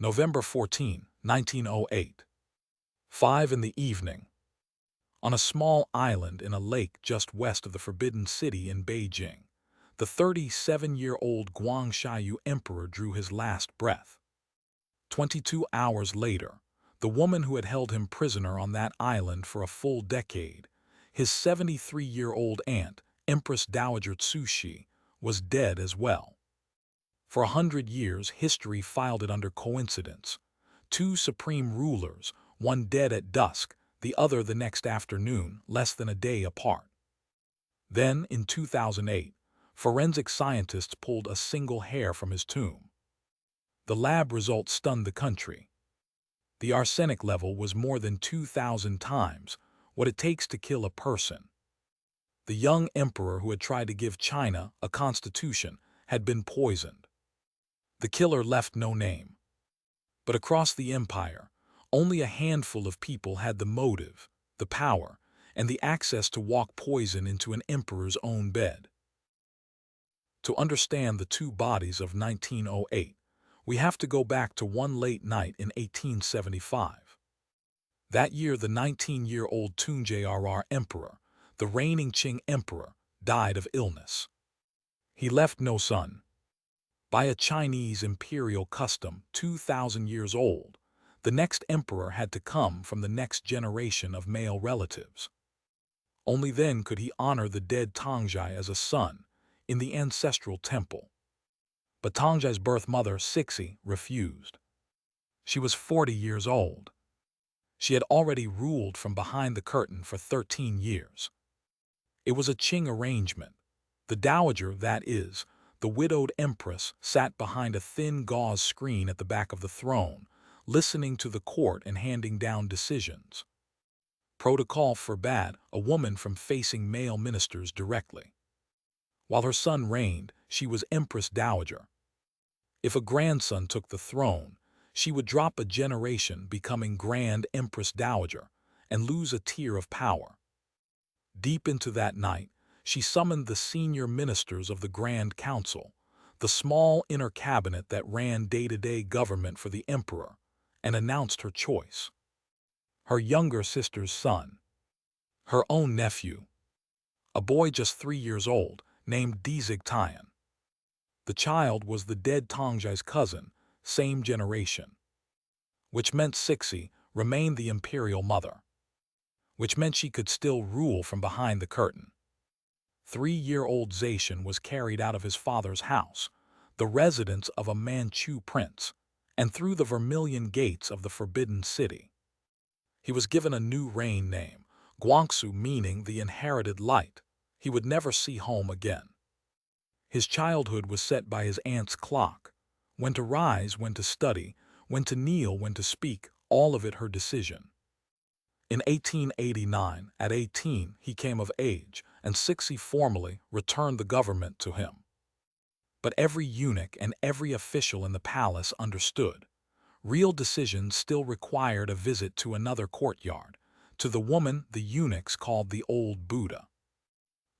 November 14, 1908. 5 in the evening. On a small island in a lake just west of the Forbidden City in Beijing, the 37-year-old Guangxu Emperor drew his last breath. 22 hours later, the woman who had held him prisoner on that island for a full decade, his 73-year-old aunt, Empress Dowager Cixi, was dead as well. For 100 years, history filed it under coincidence. Two supreme rulers, one dead at dusk, the other the next afternoon, less than a day apart. Then, in 2008, forensic scientists pulled a single hair from his tomb. The lab results stunned the country. The arsenic level was more than 2,000 times what it takes to kill a person. The young emperor who had tried to give China a constitution had been poisoned. The killer left no name. But across the empire, only a handful of people had the motive, the power, and the access to walk poison into an emperor's own bed. To understand the two bodies of 1908, we have to go back to one late night in 1875. That year, the 19-year-old Guangxu Emperor, the reigning Qing Emperor, died of illness. He left no son. By a Chinese imperial custom 2,000 years old, the next emperor had to come from the next generation of male relatives. Only then could he honor the dead Tongzhai as a son in the ancestral temple. But Tongzhai's birth mother, Cixi, refused. She was 40 years old. She had already ruled from behind the curtain for 13 years. It was a Qing arrangement. The dowager, that is, the widowed empress, sat behind a thin gauze screen at the back of the throne, listening to the court and handing down decisions. Protocol forbade a woman from facing male ministers directly. While her son reigned, she was Empress Dowager. If a grandson took the throne, she would drop a generation, becoming Grand Empress Dowager, and lose a tier of power. Deep into that night, she summoned the senior ministers of the Grand Council, the small inner cabinet that ran day-to-day government for the emperor, and announced her choice. Her younger sister's son. Her own nephew. A boy just 3 years old, named Dizig Tian. The child was the dead Tongzhai's cousin, same generation. Which meant Cixi remained the imperial mother. Which meant she could still rule from behind the curtain. 3-year-old Zaishan was carried out of his father's house, the residence of a Manchu prince, and through the vermilion gates of the Forbidden City. He was given a new reign name, Guangxu, meaning the inherited light. He would never see home again. His childhood was set by his aunt's clock. When to rise, when to study, when to kneel, when to speak, all of it her decision. In 1889, at 18, he came of age, and Cixi formally returned the government to him. But every eunuch and every official in the palace understood. Real decisions still required a visit to another courtyard, to the woman the eunuchs called the Old Buddha.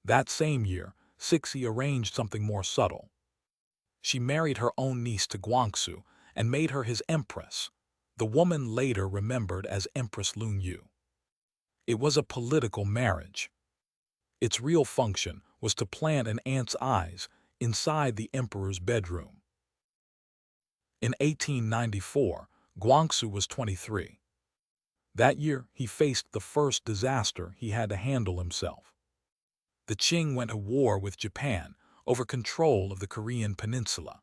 That same year, Cixi arranged something more subtle. She married her own niece to Guangxu and made her his empress, the woman later remembered as Empress Yu. It was a political marriage. Its real function was to plant an ant's eyes inside the emperor's bedroom. In 1894, Guangxu was 23. That year, he faced the first disaster he had to handle himself. The Qing went to war with Japan over control of the Korean peninsula.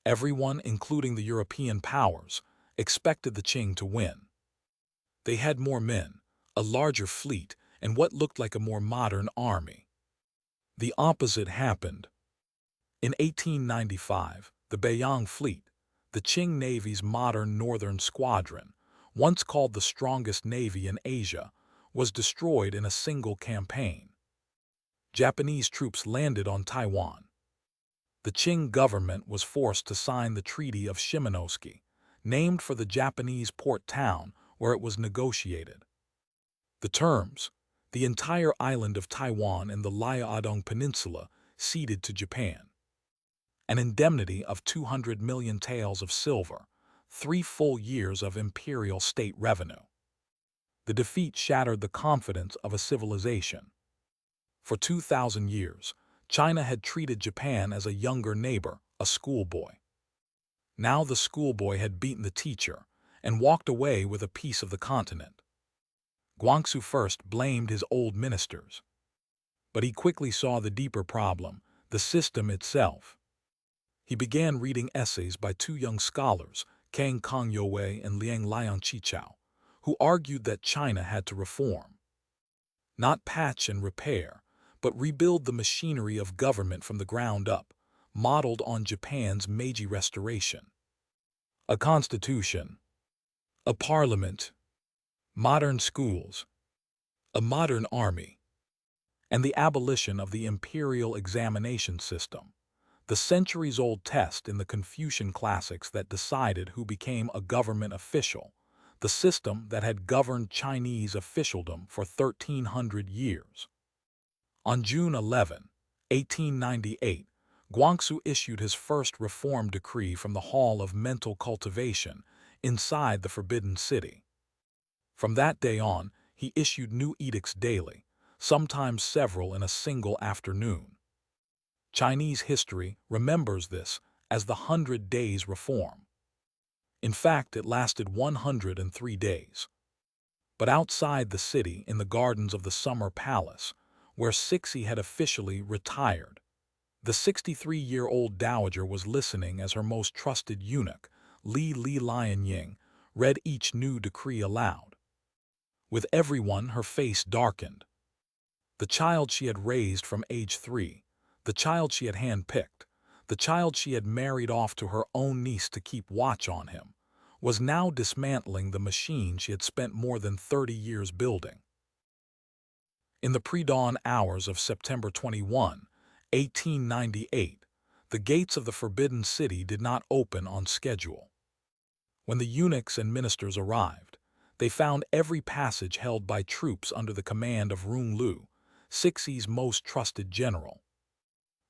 Everyone, including the European powers, expected the Qing to win. They had more men, a larger fleet, and what looked like a more modern army. The opposite happened. In 1895, the Beijing fleet, the Qing Navy's modern northern squadron, once called the strongest navy in Asia, was destroyed in a single campaign. Japanese troops landed on Taiwan. The Qing government was forced to sign the Treaty of Shimonoseki, named for the Japanese port town where it was negotiated. The terms: the entire island of Taiwan and the Liaodong Peninsula ceded to Japan. An indemnity of 200 million taels of silver, 3 full years of imperial state revenue. The defeat shattered the confidence of a civilization. For 2,000 years, China had treated Japan as a younger neighbor, a schoolboy. Now the schoolboy had beaten the teacher and walked away with a piece of the continent. Guangxu first blamed his old ministers, but he quickly saw the deeper problem, the system itself. He began reading essays by two young scholars, Kang Kongyue and Liang Lianqichao, who argued that China had to reform. Not patch and repair, but rebuild the machinery of government from the ground up, modeled on Japan's Meiji Restoration. A constitution, a parliament, modern schools, a modern army, and the abolition of the imperial examination system, the centuries-old test in the Confucian classics that decided who became a government official, the system that had governed Chinese officialdom for 1,300 years. On June 11, 1898, Guangxu issued his first reform decree from the Hall of Mental Cultivation inside the Forbidden City. From that day on, he issued new edicts daily, sometimes several in a single afternoon. Chinese history remembers this as the 100 Days Reform. In fact, it lasted 103 days. But outside the city, in the gardens of the Summer Palace, where Cixi had officially retired, the 63-year-old dowager was listening as her most trusted eunuch, Li Lianying, read each new decree aloud. With everyone, her face darkened. The child she had raised from age 3, the child she had handpicked, the child she had married off to her own niece to keep watch on him, was now dismantling the machine she had spent more than 30 years building. In the pre-dawn hours of September 21, 1898, the gates of the Forbidden City did not open on schedule. When the eunuchs and ministers arrived, they found every passage held by troops under the command of Rung Lu, Cixi's most trusted general.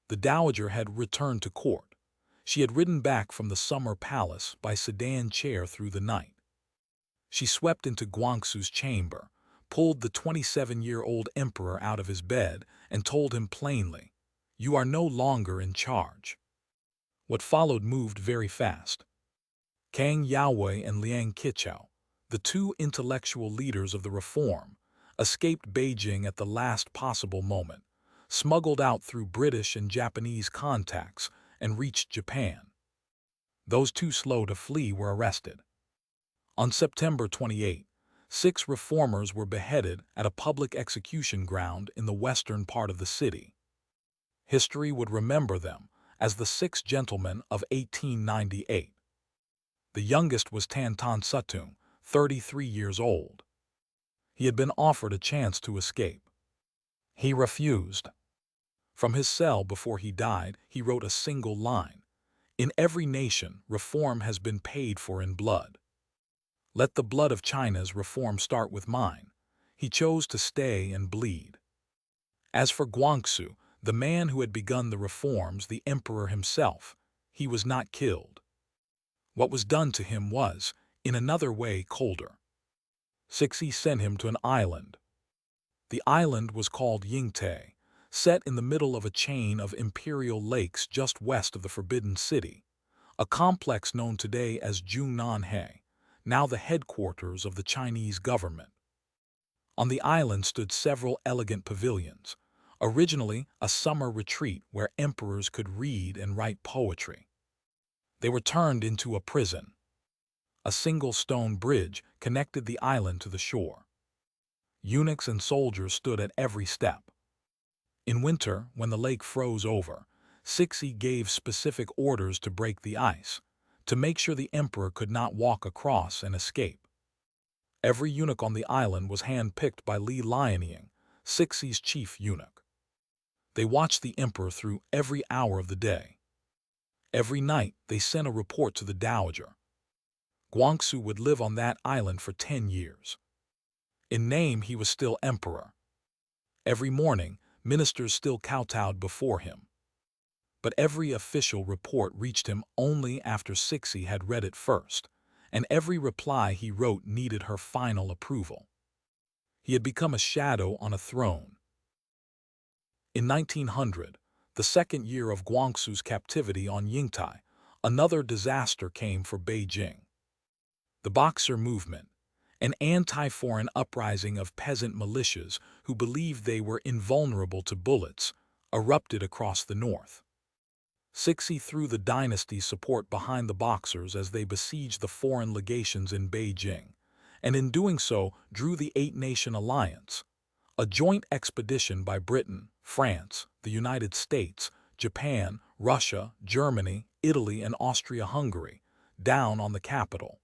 The dowager had returned to court. She had ridden back from the Summer Palace by sedan chair through the night. She swept into Guangxu's chamber, pulled the 27-year-old emperor out of his bed, and told him plainly, "You are no longer in charge." What followed moved very fast. Kang Yaowei and Liang Qichao, the two intellectual leaders of the reform, escaped Beijing at the last possible moment, smuggled out through British and Japanese contacts, and reached Japan. Those too slow to flee were arrested. On September 28, 6 reformers were beheaded at a public execution ground in the western part of the city. History would remember them as the 6 gentlemen of 1898. The youngest was Tantan Sutung, 33 years old. He had been offered a chance to escape. He refused. From his cell before he died, he wrote a single line: "In every nation, reform has been paid for in blood. Let the blood of China's reform start with mine." He chose to stay and bleed. As for Guangxu, the man who had begun the reforms, the emperor himself, he was not killed. What was done to him was, in another way, colder. Cixi sent him to an island. The island was called Yingtai, set in the middle of a chain of imperial lakes just west of the Forbidden City, a complex known today as Junanhe, now the headquarters of the Chinese government. On the island stood several elegant pavilions, originally a summer retreat where emperors could read and write poetry. They were turned into a prison. A single stone bridge connected the island to the shore. Eunuchs and soldiers stood at every step. In winter, when the lake froze over, Cixi gave specific orders to break the ice, to make sure the emperor could not walk across and escape. Every eunuch on the island was hand-picked by Li Lianying, Cixi's chief eunuch. They watched the emperor through every hour of the day. Every night, they sent a report to the dowager. Guangxu would live on that island for 10 years. In name, he was still emperor. Every morning, ministers still kowtowed before him. But every official report reached him only after Cixi had read it first, and every reply he wrote needed her final approval. He had become a shadow on a throne. In 1900, the second year of Guangxu's captivity on Yingtai, another disaster came for Beijing. The Boxer movement, an anti-foreign uprising of peasant militias who believed they were invulnerable to bullets, erupted across the north. Cixi threw the dynasty's support behind the Boxers as they besieged the foreign legations in Beijing, and in doing so drew the Eight-Nation Alliance, a joint expedition by Britain, France, the United States, Japan, Russia, Germany, Italy, and Austria-Hungary, down on the capital.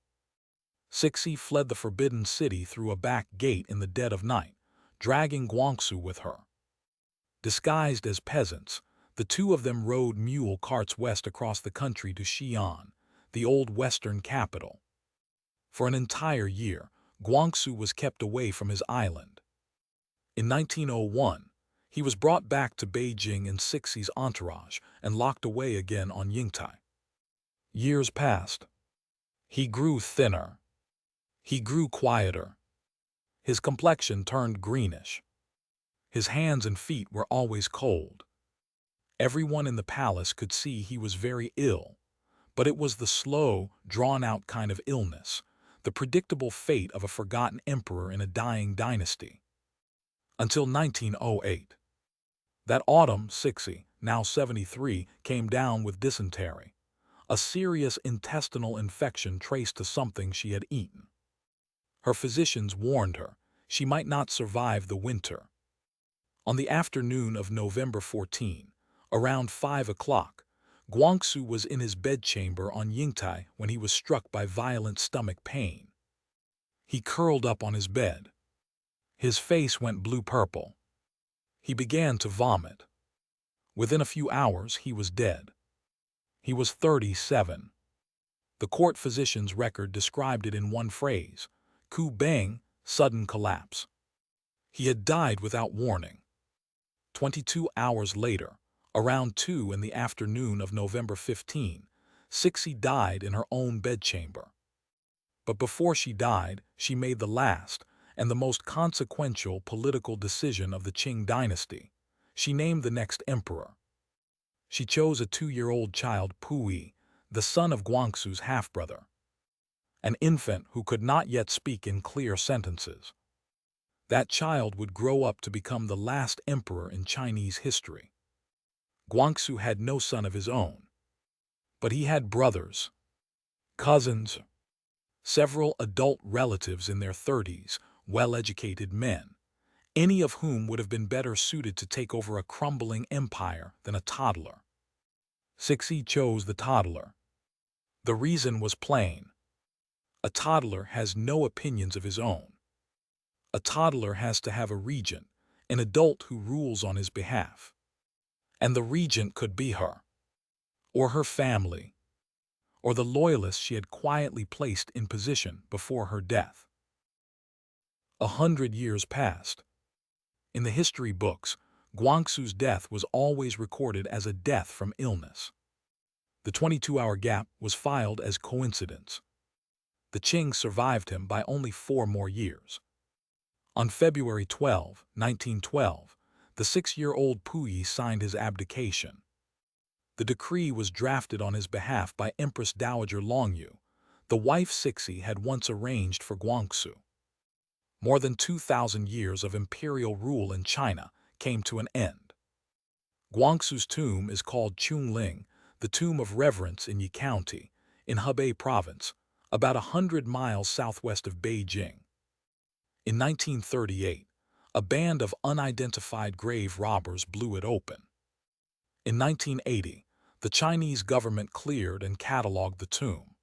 Cixi fled the Forbidden City through a back gate in the dead of night, dragging Guangxu with her. Disguised as peasants, the two of them rode mule carts west across the country to Xi'an, the old western capital. For an entire year, Guangxu was kept away from his island. In 1901, he was brought back to Beijing in Cixi's entourage and locked away again on Yingtai. Years passed. He grew thinner. He grew quieter. His complexion turned greenish. His hands and feet were always cold. Everyone in the palace could see he was very ill, but it was the slow, drawn-out kind of illness, the predictable fate of a forgotten emperor in a dying dynasty. Until 1908. That autumn, Cixi, now 73, came down with dysentery, a serious intestinal infection traced to something she had eaten. Her physicians warned her she might not survive the winter. On the afternoon of November 14, around 5 o'clock, Guangxu was in his bedchamber on Yingtai when he was struck by violent stomach pain. He curled up on his bed. His face went blue-purple. He began to vomit. Within a few hours, he was dead. He was 37. The court physician's record described it in one phrase: "Ku bang, sudden collapse." He had died without warning. 22 hours later, around 2 in the afternoon of November 15, Cixi died in her own bedchamber. But before she died, she made the last and the most consequential political decision of the Qing dynasty. She named the next emperor. She chose a 2-year-old child, Puyi, the son of Guangxu's half-brother, an infant who could not yet speak in clear sentences. That child would grow up to become the last emperor in Chinese history. Guangxu had no son of his own, but he had brothers, cousins, several adult relatives in their 30s, well-educated men, any of whom would have been better suited to take over a crumbling empire than a toddler. Cixi chose the toddler. The reason was plain. A toddler has no opinions of his own. A toddler has to have a regent, an adult who rules on his behalf. And the regent could be her, or her family, or the loyalists she had quietly placed in position before her death. 100 years passed. In the history books, Guangxu's death was always recorded as a death from illness. The 22-hour gap was filed as coincidence. The Qing survived him by only 4 more years. On February 12, 1912, the 6-year-old Puyi signed his abdication. The decree was drafted on his behalf by Empress Dowager Cixi, the wife Cixi had once arranged for Guangxu. More than 2,000 years of imperial rule in China came to an end. Guangxu's tomb is called Chungling, the Tomb of Reverence in Yi County, in Hebei Province, about 100 miles southwest of Beijing. In 1938, a band of unidentified grave robbers blew it open. In 1980, the Chinese government cleared and cataloged the tomb.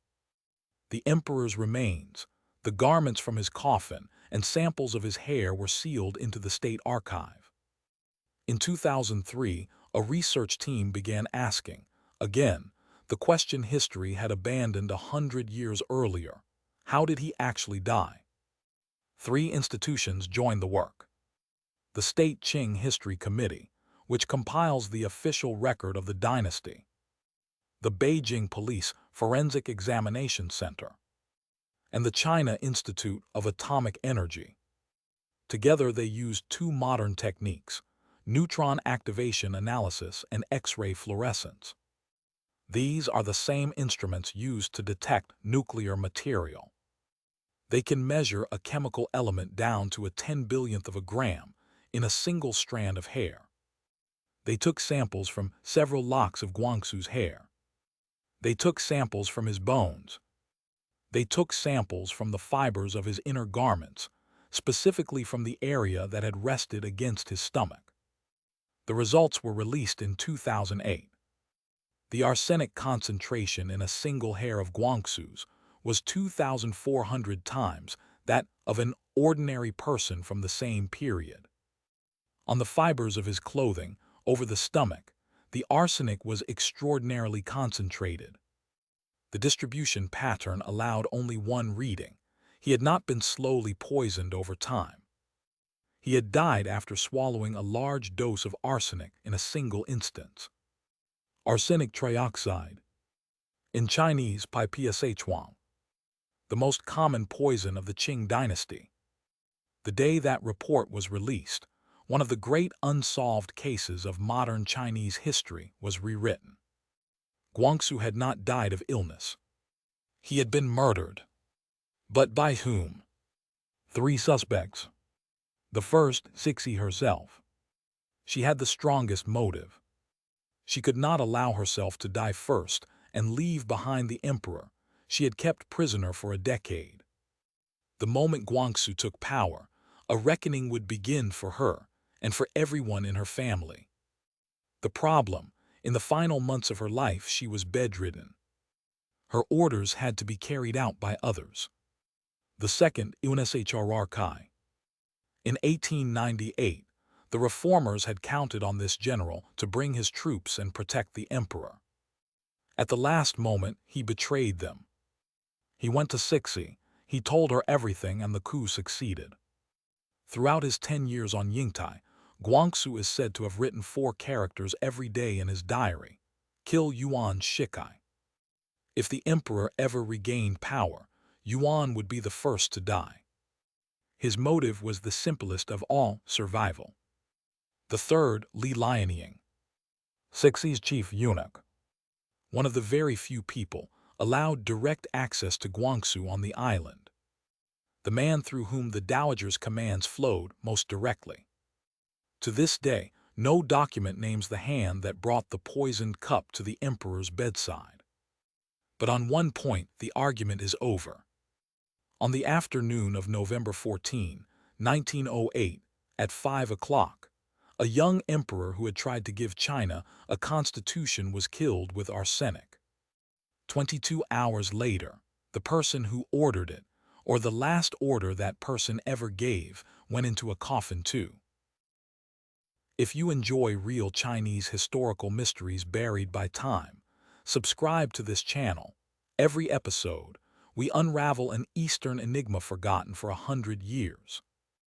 The emperor's remains, the garments from his coffin, and samples of his hair were sealed into the state archive. In 2003, a research team began asking, again, the question history had abandoned 100 years earlier: how did he actually die? 3 institutions joined the work. The State Qing History Committee, which compiles the official record of the dynasty. The Beijing Police Forensic Examination Center. and the China Institute of Atomic Energy. Together they used two modern techniques: neutron activation analysis and X-ray fluorescence. These are the same instruments used to detect nuclear material. They can measure a chemical element down to a 10 billionth of a gram in a single strand of hair. They took samples from several locks of Guangxu's hair. They took samples from his bones. They took samples from the fibers of his inner garments, specifically from the area that had rested against his stomach. The results were released in 2008. The arsenic concentration in a single hair of Guangxu's was 2,400 times that of an ordinary person from the same period. On the fibers of his clothing, over the stomach, the arsenic was extraordinarily concentrated. The distribution pattern allowed only one reading. He had not been slowly poisoned over time. He had died after swallowing a large dose of arsenic in a single instance. Arsenic trioxide, in Chinese Pi-Psa-Chuang, the most common poison of the Qing dynasty. The day that report was released, one of the great unsolved cases of modern Chinese history was rewritten. Guangxu had not died of illness. He had been murdered. But by whom? 3 suspects. The first, Cixi herself. She had the strongest motive. She could not allow herself to die first and leave behind the emperor she had kept prisoner for a decade. The moment Guangxu took power, a reckoning would begin for her and for everyone in her family. The problem, in the final months of her life she was bedridden. Her orders had to be carried out by others. The second, UNSHRR Kai. In 1898, the reformers had counted on this general to bring his troops and protect the emperor. At the last moment, he betrayed them. He went to Cixi, he told her everything, and the coup succeeded. Throughout his 10 years on Yingtai, Guangxu is said to have written 4 characters every day in his diary: kill Yuan Shikai. If the emperor ever regained power, Yuan would be the first to die. His motive was the simplest of all: survival. The third, Li Lianying, Cixi's chief eunuch, one of the very few people allowed direct access to Guangxu on the island, the man through whom the dowager's commands flowed most directly. To this day, no document names the hand that brought the poisoned cup to the emperor's bedside. But on one point the argument is over. On the afternoon of November 14, 1908, at 5 o'clock, a young emperor who had tried to give China a constitution was killed with arsenic. 22 hours later, the person who ordered it, or the last order that person ever gave, went into a coffin too. If you enjoy real Chinese historical mysteries buried by time, subscribe to this channel. Every episode, we unravel an Eastern enigma forgotten for 100 years.